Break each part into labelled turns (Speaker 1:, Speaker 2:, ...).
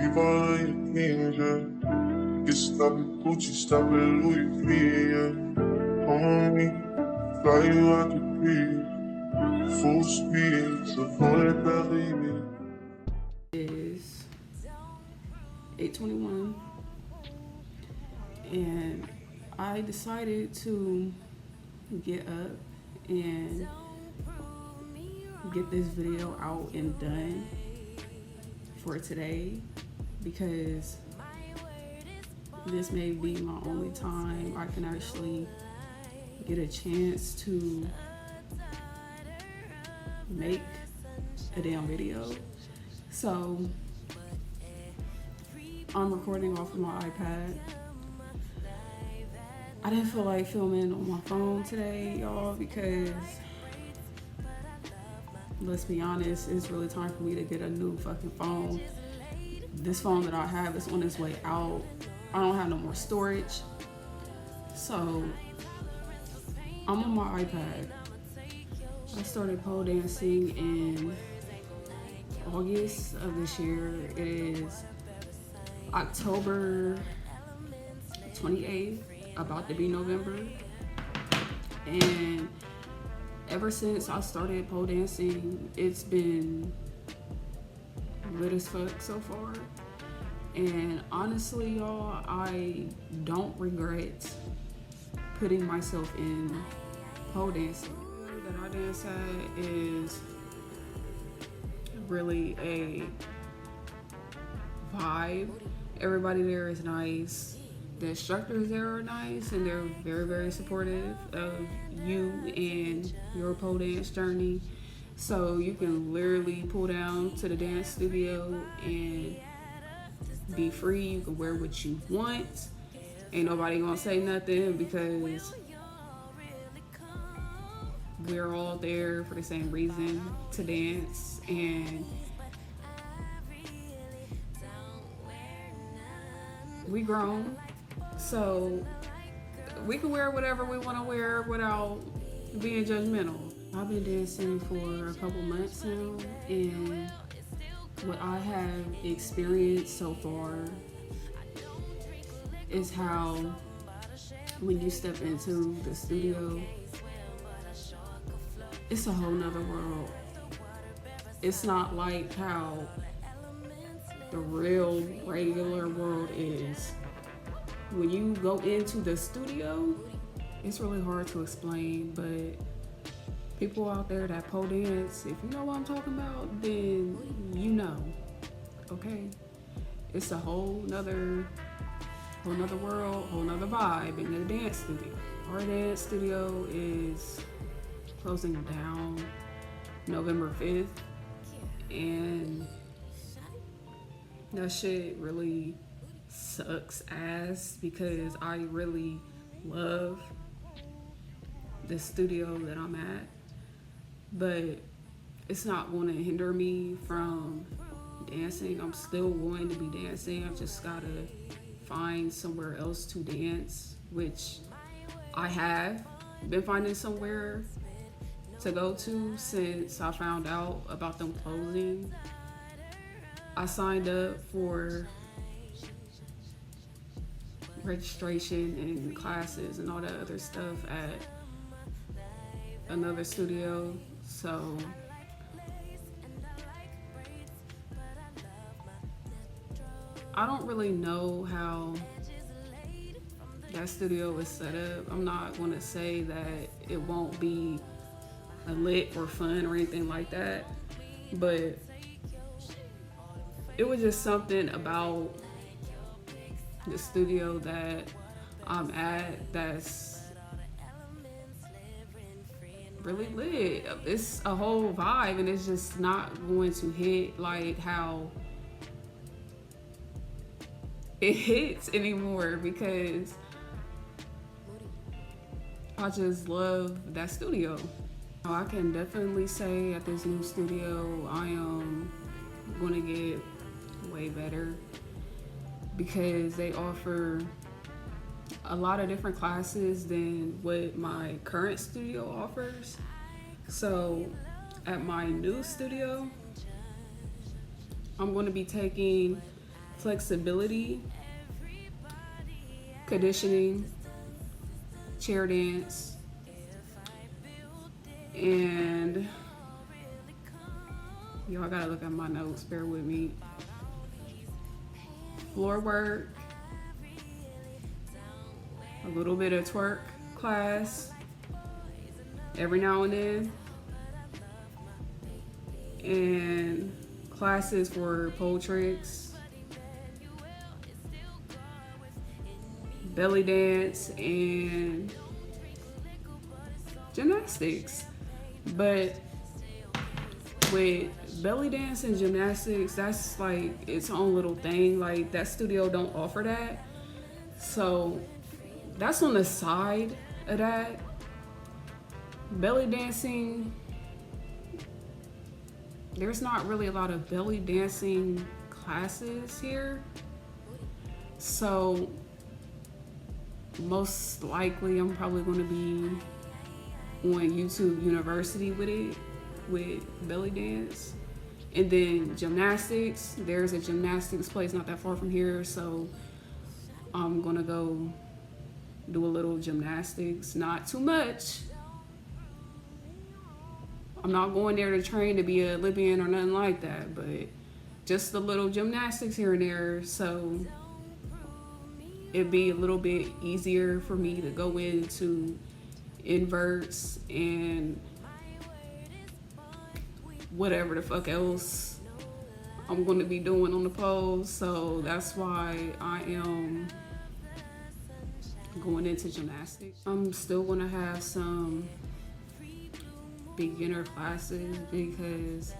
Speaker 1: Viva la ninja. You stop at Gucci, stop at Louis V, yeah. Homie, fly you out the beach. Full speed, so volley Paris.
Speaker 2: Is 8:21, and I decided to get up and get this video out and done for today because this may be my only time I can actually get a chance to make a damn video. So I'm recording off of my iPad. I didn't feel like filming on my phone today, y'all, because let's be honest, it's really time for me to get a new fucking phone. This phone that I have is on its way out. I don't have no more storage. So I'm on my iPad. I started pole dancing in August of this year. It is October 28th, about to be November. And ever since I started pole dancing, it's been lit as fuck so far. And honestly, y'all, I don't regret putting myself in pole dancing. That I dance at is really a vibe. Everybody there is nice. The instructors there are nice, and they're very, very supportive of you and your pole dance journey. So you can literally pull down to the dance studio and be free. You can wear what you want. Ain't nobody gonna say nothing because we're all there for the same reason, to dance. And we grown, so we can wear whatever we want to wear without being judgmental. I've been dancing for a couple months now, and what I have experienced so far is how when you step into the studio, it's a whole nother world. It's not like how the real regular world is. When you go into the studio, it's really hard to explain, but people out there that pole dance, if you know what I'm talking about, then you know, okay? It's a whole nother world, whole nother vibe in the dance studio. Our dance studio is closing down November 5th, and that shit really sucks ass because I really love the studio that I'm at, but it's not going to hinder me from dancing. I'm still going to be dancing. I've just got to find somewhere else to dance, which I have been finding somewhere to go to since I found out about them closing. I signed up for registration and classes and all that other stuff at another studio, so I don't really know how that studio is set up. I'm not going to say that it won't be lit or fun or anything like that, but it was just something about the studio that I'm at that's really lit. It's a whole vibe, and it's just not going to hit like how it hits anymore because I just love that studio. I can definitely say at this new studio I am going to get way better because they offer a lot of different classes than what my current studio offers. So at my new studio, I'm going to be taking flexibility, conditioning, chair dance, and y'all gotta look at my notes, bear with me. Floor work, a little bit of twerk class every now and then, and classes for pole tricks, belly dance, and gymnastics. But with belly dance and gymnastics, that's like its own little thing. Like, that studio don't offer that, so that's on the side of that. Belly dancing, there's not really a lot of belly dancing classes here, so most likely I'm probably going to be on YouTube University with belly dance. And then gymnastics, there's a gymnastics place not that far from here, so I'm gonna go do a little gymnastics, not too much. I'm not going there to train to be a Olympian or nothing like that, but just a little gymnastics here and there, so it'd be a little bit easier for me to go into inverts and whatever the fuck else I'm going to be doing on the pole. So that's why I am going into gymnastics. I'm still going to have some beginner classes because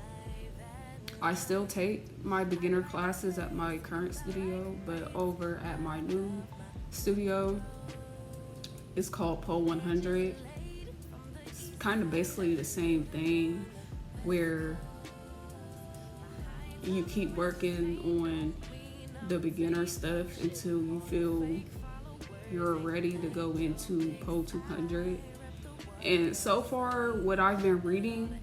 Speaker 2: I still take my beginner classes at my current studio, but over at my new studio, it's called Pole 100. It's kind of basically the same thing, where you keep working on the beginner stuff until you feel you're ready to go into Pole 200. And so far, what I've been reading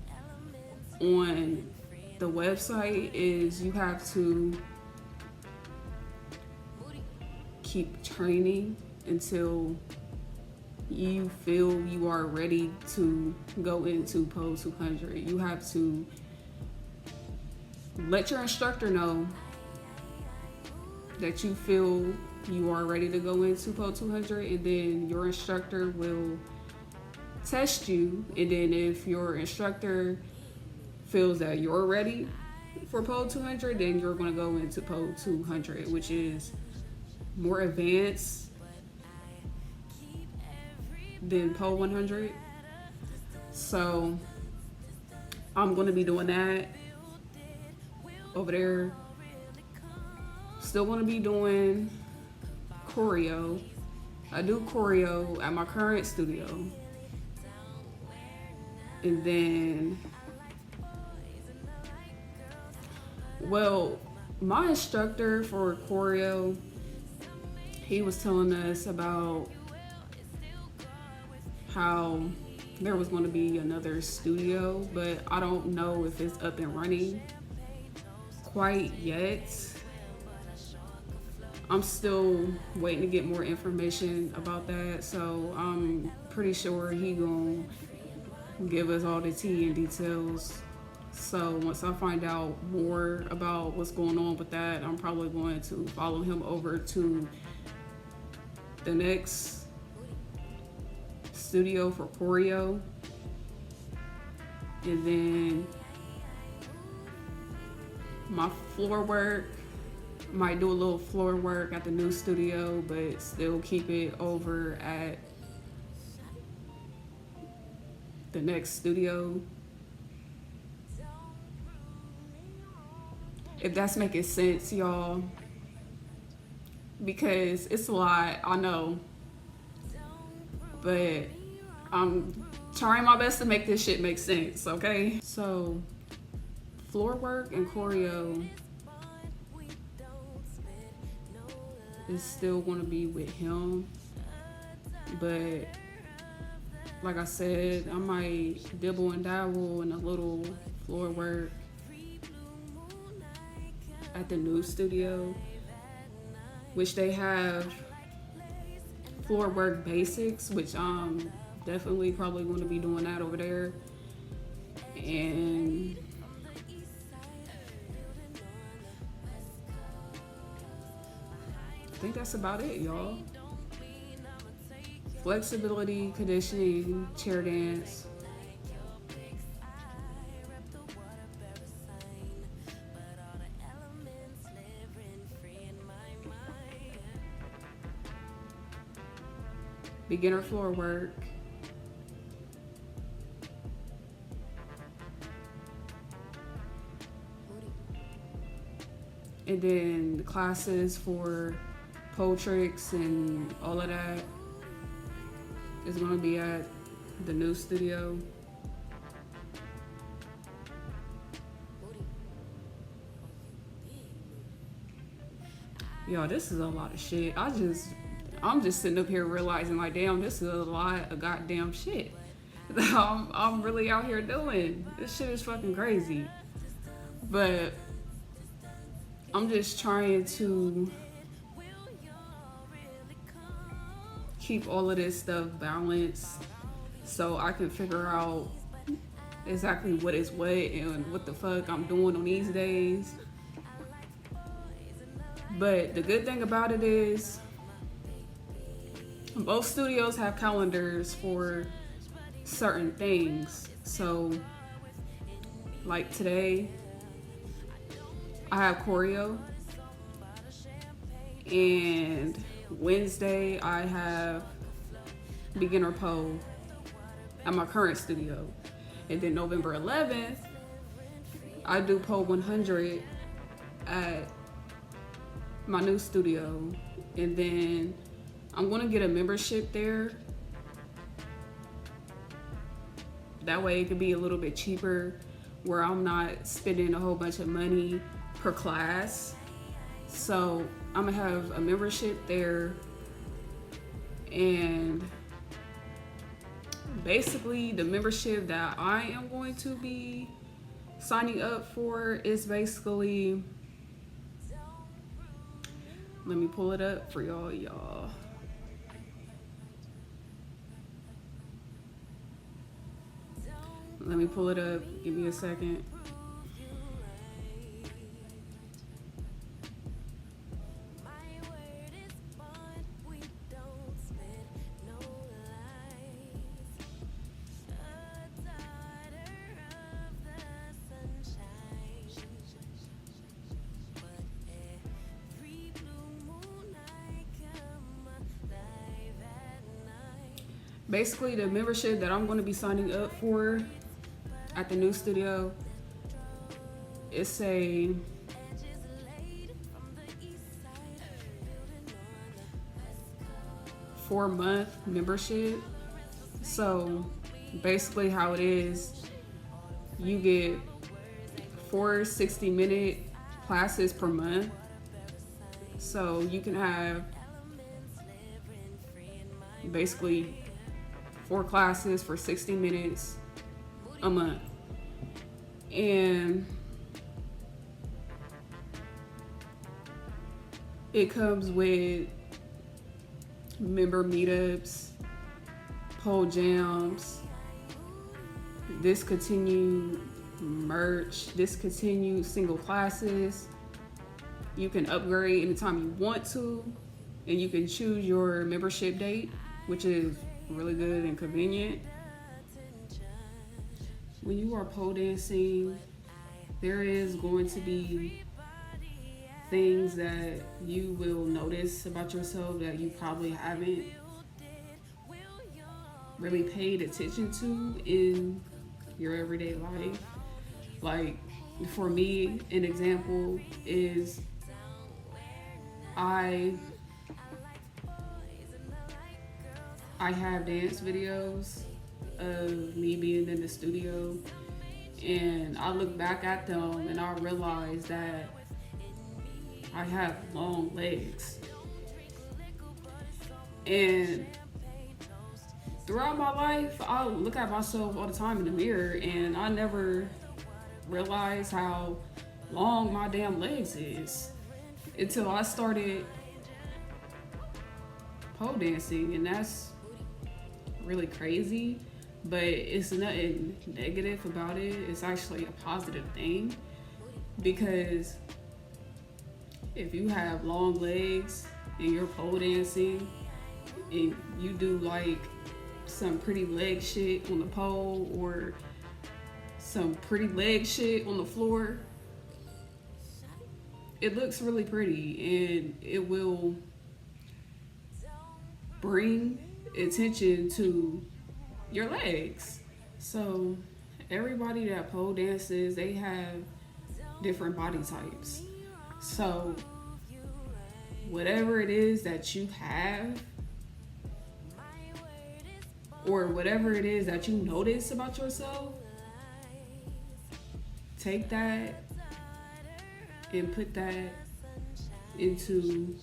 Speaker 2: on the website is you have to keep training until you feel you are ready to go into Pole 200. You have to let your instructor know that you feel you are ready to go into Pole 200, and then your instructor will test you. And then if your instructor feels that you're ready for Pole 200, then you're going to go into Pole 200, which is more advanced than Pole 100. So I'm going to be doing that over there. Still going to be doing choreo. I do choreo at my current studio. And then, well, my instructor for choreo, he was telling us about how there was going to be another studio, but I don't know if it's up and running quite yet. I'm still waiting to get more information about that, so I'm pretty sure he gonna give us all the tea and details. So once I find out more about what's going on with that, I'm probably going to follow him over to the next studio for choreo. And then my floor work, might do a little floor work at the new studio, but still keep it over at the next studio. If that's making sense, y'all, because it's a lot, I know, but I'm trying my best to make this shit make sense, okay? So floor work and choreo is still going to be with him, but like I said, I might dibble and dabble in a little floor work at the new studio. which they have floor work basics, which I'm definitely probably going to be doing that over there. And I think that's about it, y'all. Flexibility, conditioning, chair dance. Beginner floor work. And then classes for pole tricks and all of that is going to be at the new studio. Yo, this is a lot of shit. I'm just sitting up here realizing, like, damn, this is a lot of goddamn shit that I'm really out here doing. This shit is fucking crazy. But I'm just trying to keep all of this stuff balanced so I can figure out exactly what is what and what the fuck I'm doing on these days. But the good thing about it is both studios have calendars for certain things. So like today, I have choreo, and Wednesday I have beginner pole at my current studio, and then November 11th I do pole 100 at my new studio, and then I'm gonna get a membership there. That way it could be a little bit cheaper, where I'm not spending a whole bunch of money per class. So I'm gonna have a membership there, and basically the membership that I am going to be signing up for is basically, let me pull it up for y'all. Let me pull it up, give me a second. Basically, the membership that I'm going to be signing up for at the new studio, it's a four-month membership. So basically how it is, you get 4 60-minute classes per month. So you can have basically 4 classes for 60 minutes a month. And it comes with member meetups, pole jams, discontinued merch, discontinued single classes. You can upgrade anytime you want to, and you can choose your membership date, which is really good and convenient. When you are pole dancing, there is going to be things that you will notice about yourself that you probably haven't really paid attention to in your everyday life. Like, for me, an example is I have dance videos of me being in the studio, and I look back at them and I realize that I have long legs. And throughout my life, I look at myself all the time in the mirror, and I never realized how long my damn legs is until I started pole dancing, and that's really crazy. But it's nothing negative about it. It's actually a positive thing because if you have long legs and you're pole dancing and you do like some pretty leg shit on the pole or some pretty leg shit on the floor, it looks really pretty and it will bring attention to your legs. So everybody that pole dances, they have different body types. So whatever it is that you have, or whatever it is that you notice about yourself, take that and put that into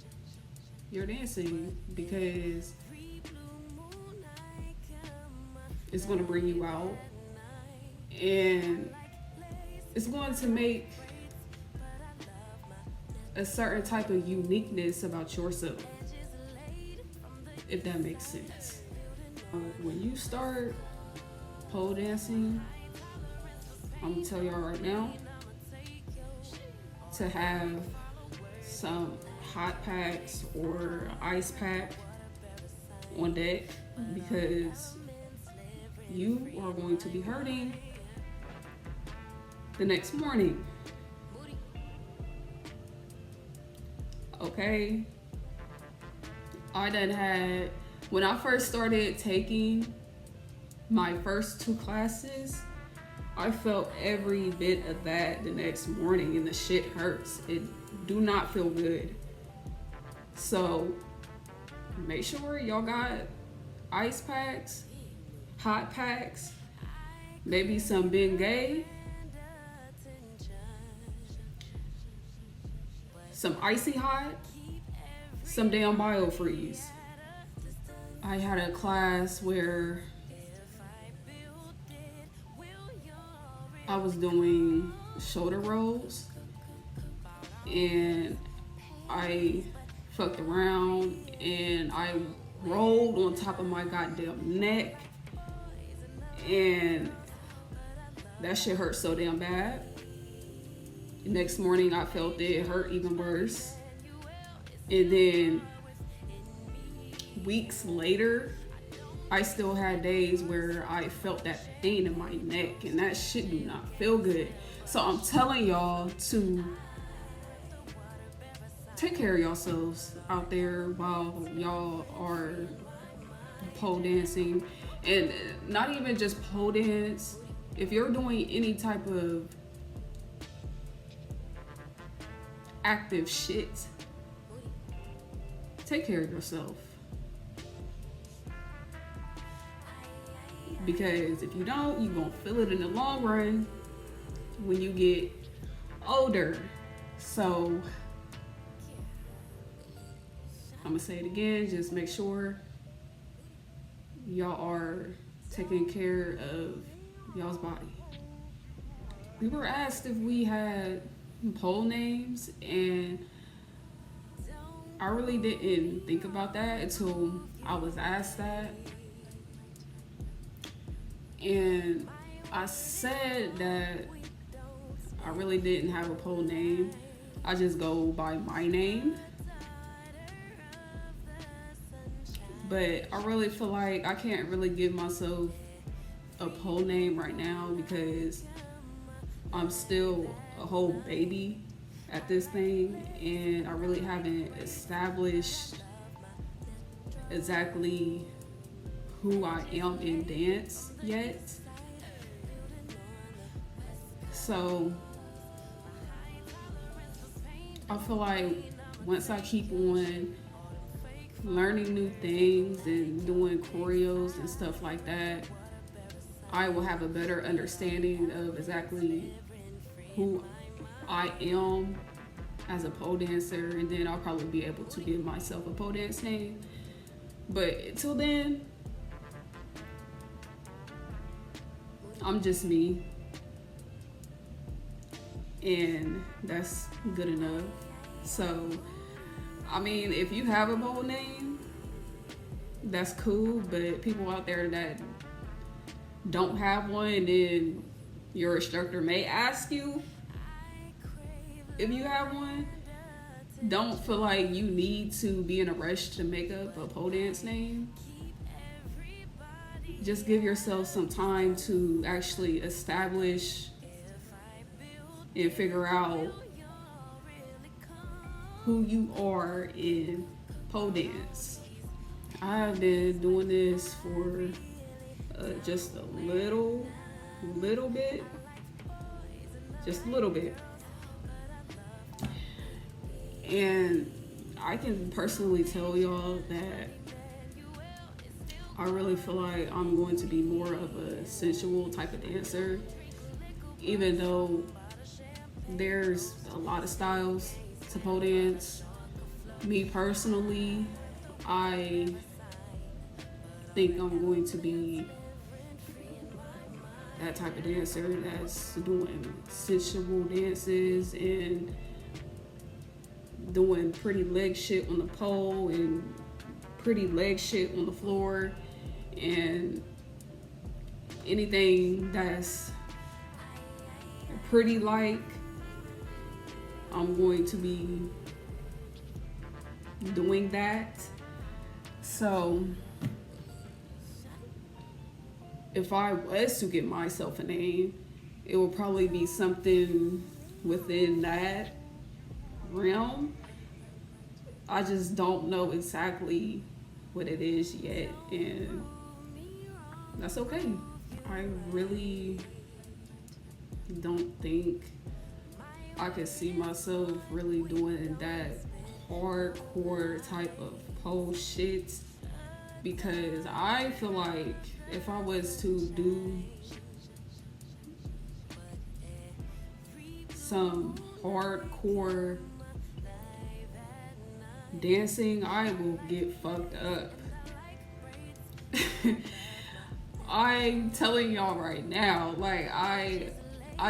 Speaker 2: your dancing, because it's going to bring you out and it's going to make a certain type of uniqueness about yourself, if that makes sense. When you start pole dancing, I'm gonna tell y'all right now to have some hot packs or ice pack on deck, because you are going to be hurting the next morning. Okay? I done had, when I first started taking my first 2 classes, I felt every bit of that the next morning and the shit hurts. It do not feel good. So make sure y'all got ice packs, hot packs, maybe some Bengay, some icy hot, some damn BioFreeze. I had a class where I was doing shoulder rolls and I fucked around and I rolled on top of my goddamn neck, and that shit hurt so damn bad. The next morning I felt it hurt even worse. And then weeks later, I still had days where I felt that pain in my neck, and that shit do not feel good. So I'm telling y'all to take care of yourselves out there while y'all are pole dancing. And not even just pole dance, if you're doing any type of active shit, take care of yourself. Because if you don't, you're gonna feel it in the long run when you get older. So I'm gonna say it again, just make sure y'all are taking care of y'all's body. We were asked if we had pole names, and I really didn't think about that until I was asked that. And I said that I really didn't have a pole name. I just go by my name. But I really feel like I can't really give myself a pole name right now because I'm still a whole baby at this thing, and I really haven't established exactly who I am in dance yet. So I feel like once I keep on learning new things and doing choreos and stuff like that, I will have a better understanding of exactly who I am as a pole dancer, and then I'll probably be able to give myself a pole dance name. But until then, I'm just me, and that's good enough. So, I mean, if you have a pole name, that's cool. But people out there that don't have one, and then your instructor may ask you if you have one, don't feel like you need to be in a rush to make up a pole dance name. Just give yourself some time to actually establish and figure out who you are in pole dance. I've been doing this for just a little bit, just a little bit. And I can personally tell y'all that I really feel like I'm going to be more of a sensual type of dancer, even though there's a lot of styles to pole dance. Me personally, I think I'm going to be that type of dancer that's doing sensual dances and doing pretty leg shit on the pole and pretty leg shit on the floor, and anything that's pretty like, I'm going to be doing that. So if I was to get myself a name, it would probably be something within that realm. I just don't know exactly what it is yet, and that's okay. I really don't think I could see myself really doing that hardcore type of pole shit, because I feel like if I was to do some hardcore dancing, I will get fucked up. I'm telling y'all right now, like I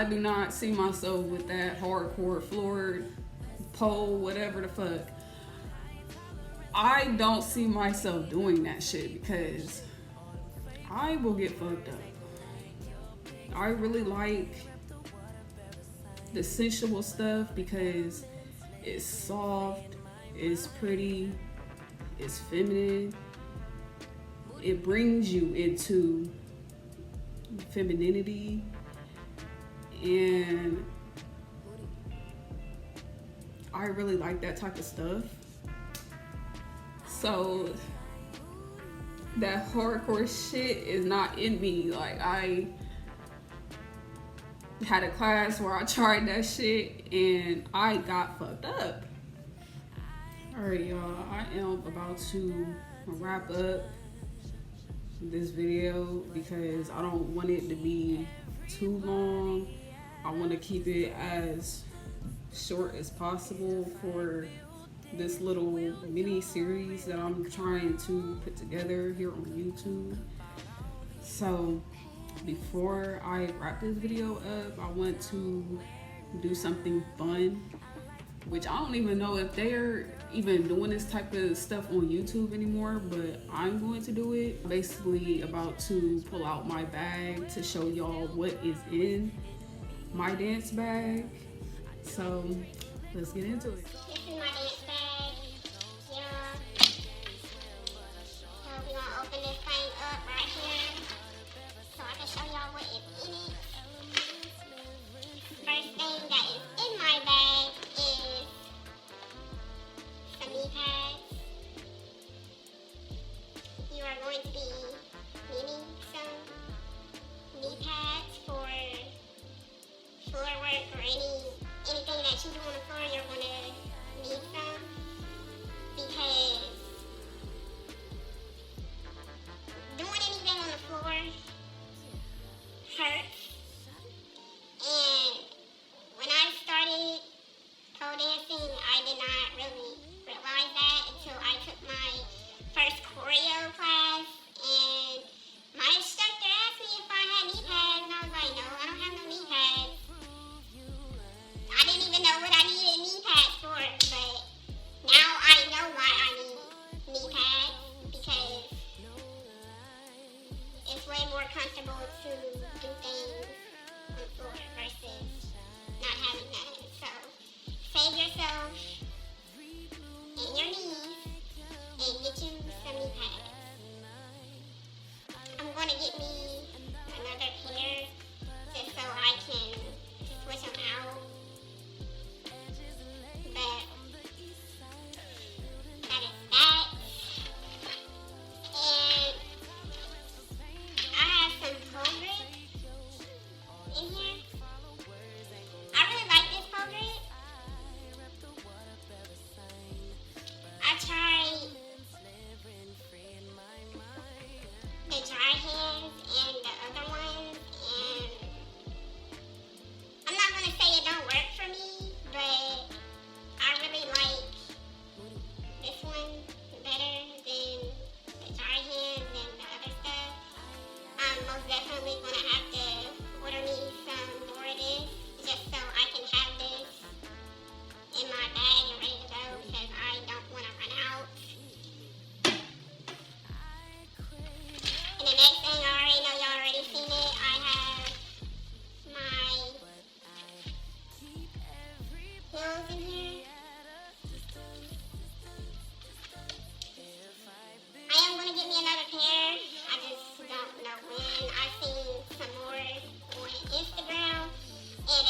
Speaker 2: do not see myself with that hardcore floor pole, whatever the fuck. I don't see myself doing that shit because I will get fucked up. I really like the sensual stuff because it's soft, it's pretty, it's feminine. It brings you into femininity, and I really like that type of stuff. So that hardcore shit is not in me. Like, I had a class where I tried that shit and I got fucked up. Alright, y'all, I am about to wrap up this video because I don't want it to be too long. I want to keep it as short as possible for this little mini series that I'm trying to put together here on YouTube. So before I wrap this video up, I want to do something fun, which I don't even know if they're even doing this type of stuff on YouTube anymore, but I'm going to do it. Basically about to pull out my bag to show y'all what is in my dance bag. So let's get into it.
Speaker 3: This is my dance bag. Yeah. So we're gonna open this thing up right here so I can show y'all what is in it. First thing that is in my bag is some knee pads. You are going to be needing some knee pads for floor work or anything that you do on the floor. You're going to need some, because doing anything on the floor hurts. yourself and your knees and get you some knee pads. I'm going to get me another pair just so I can switch them out. But that is that. And I have some pole grip in here. I really like this pole grip. I tried the dry hands and the other ones, and I'm not going to say it don't work for me, but I really like this one better than the dry hands and the other stuff. I'm most definitely going to have to order me some more of this just so I can have this in my bag and ready to go because I don't want to run out. And the next thing, I already know y'all already seen it, I have my heels in here. I am going to get me another pair. I just don't know when. I seen some more on Instagram, and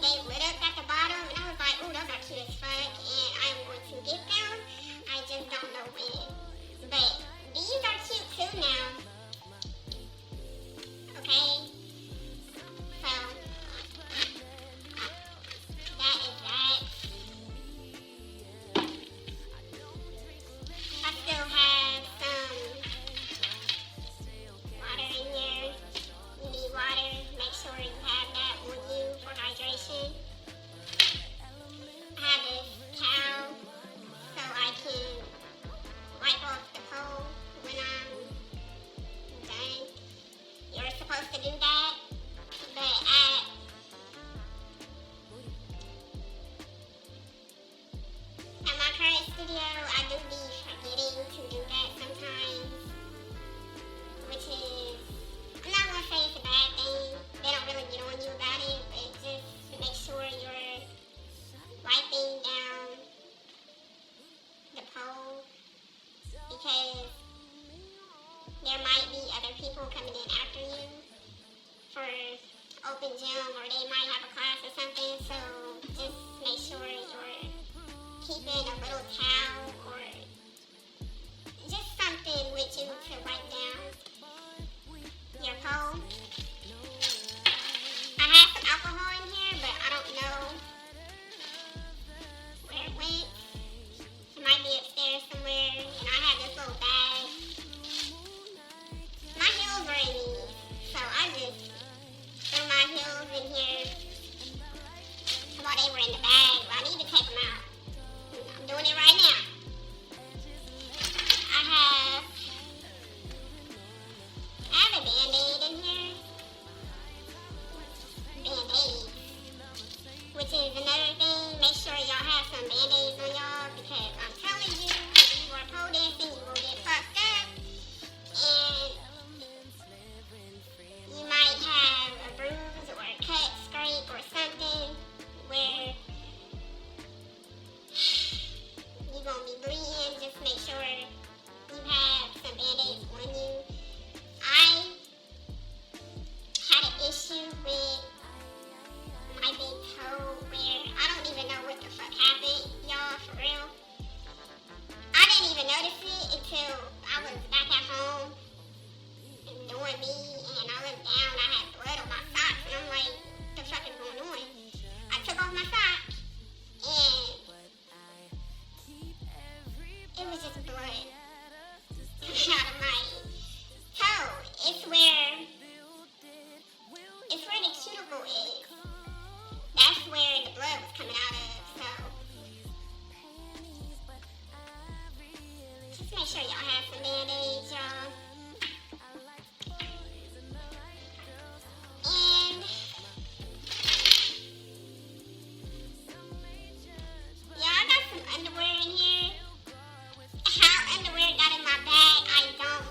Speaker 3: they lit up at the bottom, and I was like, ooh, those are cute as fuck, and I'm going to get them. I just don't know when. But these are cute too now. Okay? So, that is that. I still have some water in there. You need water. Make sure you have that on you for hydration. I have this towel so I can wipe off the pole when I'm done. You're supposed to do that, but at my current studio, I do be forgetting to do that sometimes, which is, I'm not going to say it's a bad thing. They don't really get on you about it, but just make sure you're wiping down the pole because there might be other people coming in after you for open gym, or they might have a class or something, so just make sure you're keeping a little towel or just something with you to wipe down your pole. I have some alcohol in here, but I don't know where it went. It might be upstairs somewhere, and I have this little bag. My heels were in these, so I just threw my heels in here while they were in the bag. Well, I need to take them out. I'm doing it right now. I have a Band-Aid in here. Band-Aid. Which is another thing. Make sure y'all have some Band-Aids on y'all because I'm telling you, if you are pole dancing, you will get fucked up. And you might have a bruise or a cut, scrape, or something where you're going to be bleeding. Just make sure you have some Band-Aids on you. I had an issue with my big toe where I don't even know what the fuck happened, y'all, for real. I didn't even notice it until I was back at home and doing me, and I looked down, I had blood on my socks, and I'm like, what the fuck is going on? I took off my socks, and it was just blood coming out of my toe. It's where the cuticle is. That's where the blood was coming out of, so just make sure y'all have some Band-Aids, y'all. And y'all, I got some underwear in here. How underwear got in my bag, I don't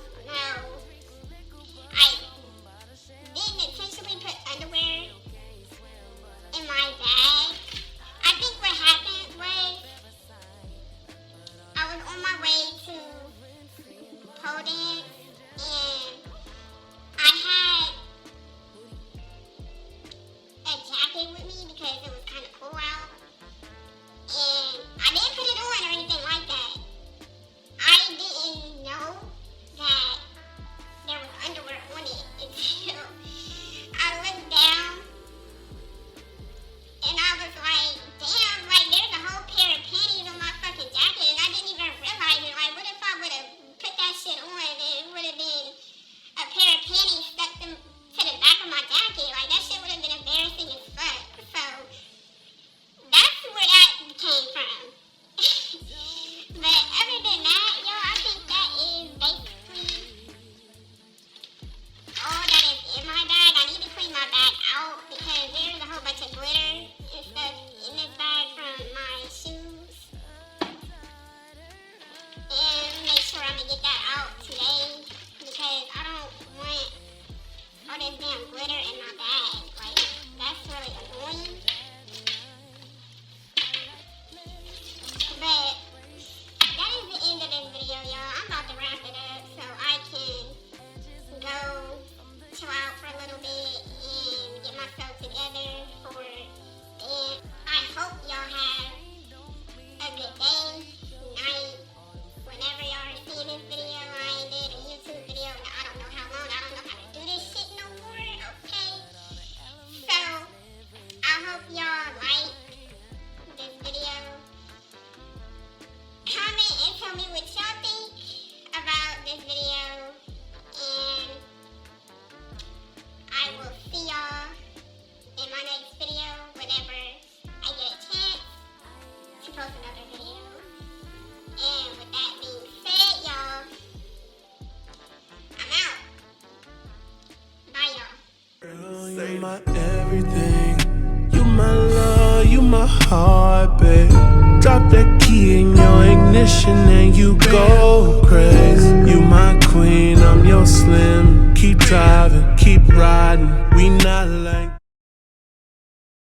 Speaker 3: my next video whenever I get a chance to post another video. And with that being said, y'all, I'm out. Bye, y'all.
Speaker 4: Girl, you're my everything. You my love, you my heart, babe. Drop that key in your ignition and you go crazy. You my queen, I'm your slim. Keep driving, keep riding.